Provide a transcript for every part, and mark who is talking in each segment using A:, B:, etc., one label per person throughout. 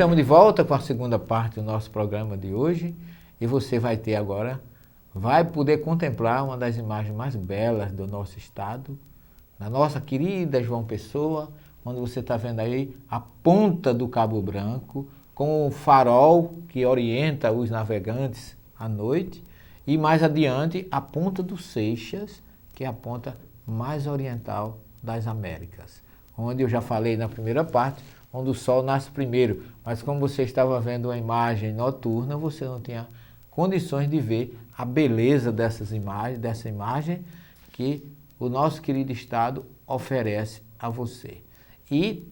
A: estamos de volta com a segunda parte do nosso programa de hoje e você vai ter agora, vai poder contemplar uma das imagens mais belas do nosso estado, na nossa querida João Pessoa, onde você está vendo aí a ponta do Cabo Branco, com o farol que orienta os navegantes à noite, e mais adiante a ponta do Seixas, que é a ponta mais oriental das Américas, onde eu já falei na primeira parte, onde o sol nasce primeiro, mas como você estava vendo uma imagem noturna, você não tinha condições de ver a beleza dessa imagem que o nosso querido estado oferece a você. E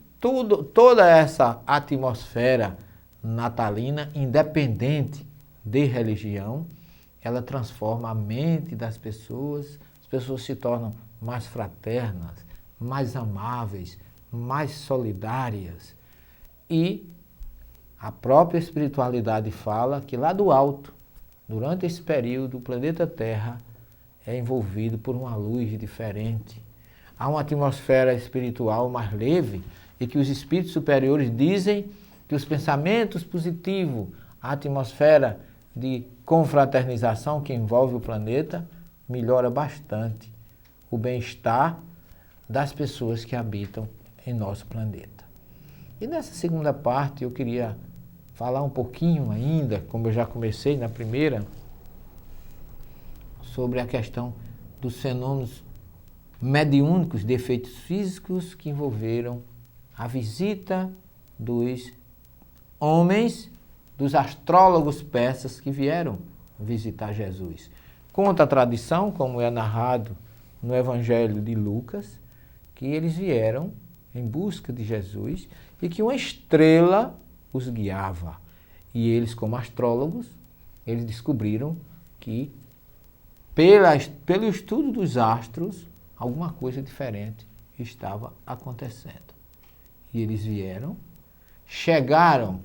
A: toda essa atmosfera natalina, independente de religião, ela transforma a mente das pessoas, as pessoas se tornam mais fraternas, mais amáveis, mais solidárias. E a própria espiritualidade fala que lá do alto, durante esse período, o planeta Terra é envolvido por uma luz diferente. Há uma atmosfera espiritual mais leve e que os espíritos superiores dizem que os pensamentos positivos, a atmosfera de confraternização que envolve o planeta, melhora bastante o bem-estar das pessoas que habitam em nosso planeta. E nessa segunda parte eu queria falar um pouquinho ainda, como eu já comecei na primeira, sobre a questão dos fenômenos mediúnicos de efeitos físicos que envolveram a visita dos homens, dos astrólogos persas que vieram visitar Jesus. Conta a tradição, como é narrado no Evangelho de Lucas, que eles vieram em busca de Jesus e que uma estrela os guiava. E eles, como astrólogos, eles descobriram que, pelo estudo dos astros, alguma coisa diferente estava acontecendo. E eles vieram, chegaram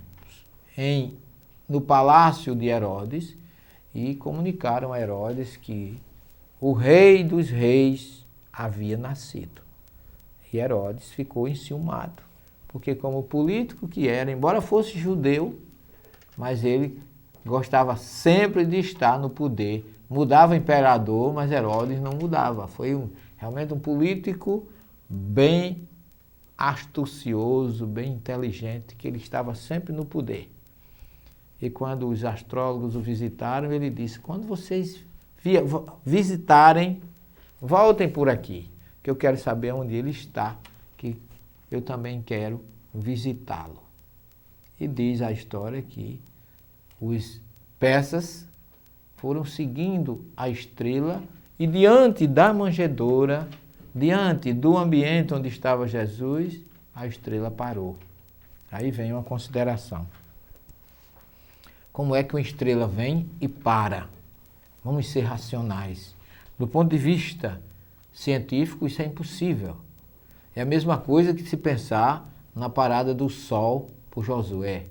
A: no palácio de Herodes e comunicaram a Herodes que o rei dos reis havia nascido. E Herodes ficou enciumado, porque como político que era, embora fosse judeu, mas ele gostava sempre de estar no poder. Mudava o imperador, mas Herodes não mudava. Foi realmente um político bem astucioso, bem inteligente, que ele estava sempre no poder. E quando os astrólogos o visitaram, ele disse: quando vocês visitarem, voltem por aqui, que eu quero saber onde ele está, que eu também quero visitá-lo. E diz a história que os persas foram seguindo a estrela e diante da manjedoura, diante do ambiente onde estava Jesus, a estrela parou. Aí vem uma consideração. Como é que uma estrela vem e para? Vamos ser racionais. Do ponto de vista científico, isso é impossível. É a mesma coisa que se pensar na parada do Sol por Josué.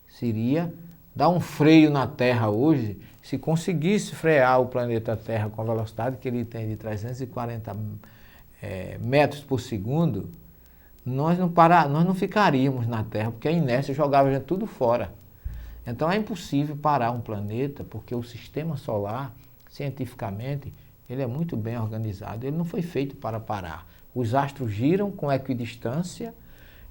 A: Seria dar um freio na Terra hoje, se conseguisse frear o planeta Terra com a velocidade que ele tem de 340 metros por segundo, nós não ficaríamos na Terra, porque a inércia jogava a gente tudo fora. Então é impossível parar um planeta, porque o sistema solar, cientificamente, ele é muito bem organizado, ele não foi feito para parar. Os astros giram com equidistância,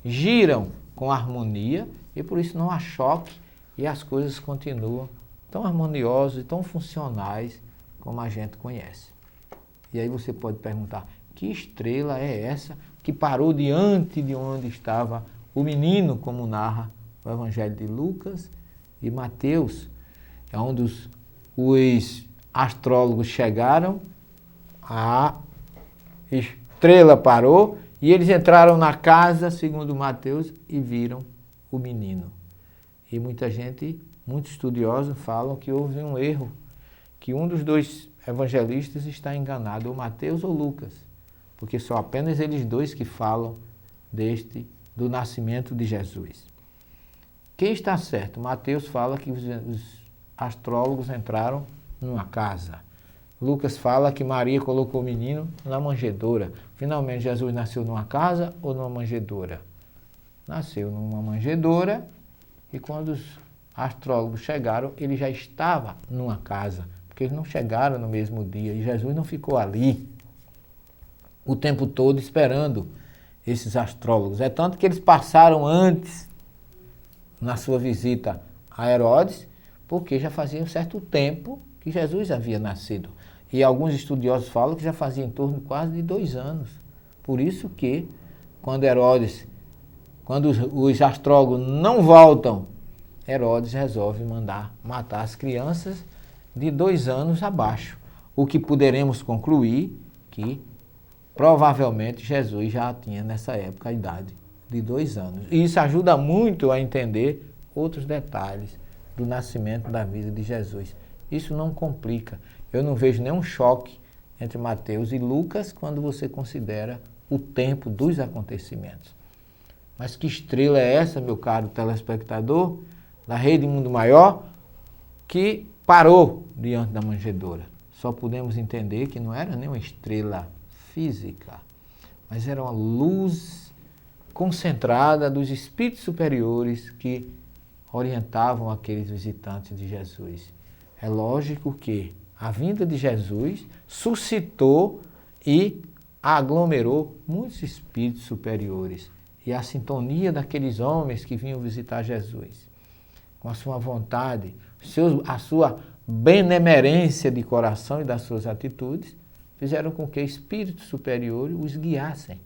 A: giram com harmonia, e por isso não há choque, e as coisas continuam tão harmoniosas e tão funcionais como a gente conhece. E aí você pode perguntar, que estrela é essa que parou diante de onde estava o menino, como narra o Evangelho de Lucas e Mateus, é onde os astrólogos chegaram, a estrela parou e eles entraram na casa, segundo Mateus, e viram o menino. E muita gente, muitos estudiosos falam que houve um erro, que um dos dois evangelistas está enganado, ou Mateus ou Lucas, porque são apenas eles dois que falam do nascimento de Jesus. Quem está certo? Mateus fala que os astrólogos entraram numa casa. Lucas fala que Maria colocou o menino na manjedoura. Finalmente, Jesus nasceu numa casa ou numa manjedoura? Nasceu numa manjedoura E quando os astrólogos chegaram, ele já estava numa casa, porque eles não chegaram no mesmo dia e Jesus não ficou ali o tempo todo esperando esses astrólogos. É tanto que eles passaram antes, na sua visita a Herodes, porque já fazia um certo tempo que Jesus havia nascido. E alguns estudiosos falam que já fazia em torno quase de 2 anos. Por isso que, quando os astrólogos não voltam, Herodes resolve mandar matar as crianças de 2 anos abaixo. O que poderemos concluir que provavelmente Jesus já tinha nessa época a idade de 2 anos. E isso ajuda muito a entender outros detalhes do nascimento da vida de Jesus. Isso não complica. Eu não vejo nenhum choque entre Mateus e Lucas quando você considera o tempo dos acontecimentos. Mas que estrela é essa, meu caro telespectador, da Rede Mundo Maior, que parou diante da manjedoura? Só podemos entender que não era nem uma estrela física, mas era uma luz concentrada dos espíritos superiores que orientavam aqueles visitantes de Jesus. É lógico que a vinda de Jesus suscitou e aglomerou muitos espíritos superiores. E a sintonia daqueles homens que vinham visitar Jesus, com a sua vontade, a sua benemerência de coração e das suas atitudes, fizeram com que espíritos superiores os guiassem.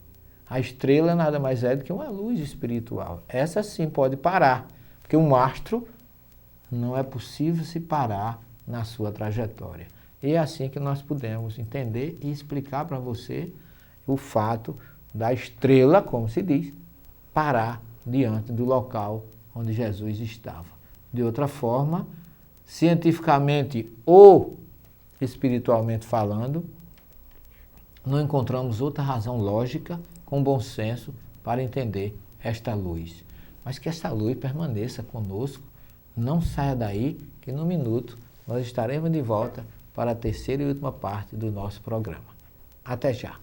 A: A estrela nada mais é do que uma luz espiritual. Essa sim pode parar, porque um astro não é possível se parar na sua trajetória. E é assim que nós podemos entender e explicar para você o fato da estrela, como se diz, parar diante do local onde Jesus estava. De outra forma, cientificamente ou espiritualmente falando, não encontramos outra razão lógica com bom senso para entender esta luz. Mas que essa luz permaneça conosco, não saia daí, que no minuto nós estaremos de volta para a terceira e última parte do nosso programa. Até já!